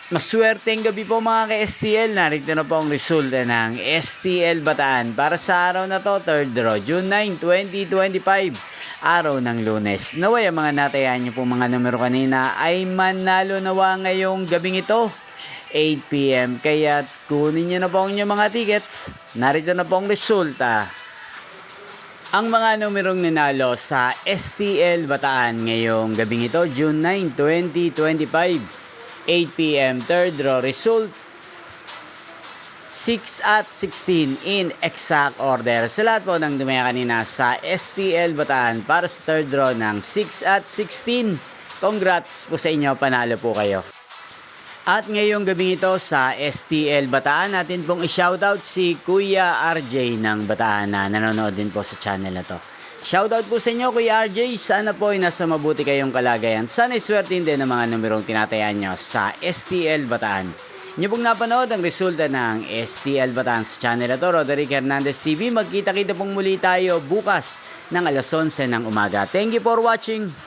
Maswerteng gabi po mga ka-STL. Narito na po ang resulta ng STL Bataan para sa araw na to, 3rd draw, June 9, 2025, araw ng Lunes. Naway ang mga natayan nyo po mga numero kanina ay manalo nawa ngayong gabing ito, 8 PM. Kaya kunin nyo na po ang inyong mga tickets. Narito na po ang resulta. Ang mga numerong nanalo sa STL Bataan ngayong gabing ito, June 9, 2025, 8 PM, 3rd draw result 6 at 16 in exact order. Sa lahat po ng dumaya kanina sa STL Bataan para sa 3rd draw ng 6 at 16, congrats po sa inyo, panalo po kayo. At ngayong gabi ito sa STL Bataan, natin pong i-shoutout si Kuya RJ ng Bataan na nanonood din po sa channel na to. Shoutout po sa inyo Kuya RJ, sana po ay nasa mabuti kayong kalagayan. Sana iswertin din ang mga numerong tinatayan nyo sa STL Bataan. Inyo pong napanood ang resulta ng STL Bataan sa channel na to, Roderick Hernandez TV. Magkita-kita pong muli tayo bukas ng alas 11 ng umaga. Thank you for watching.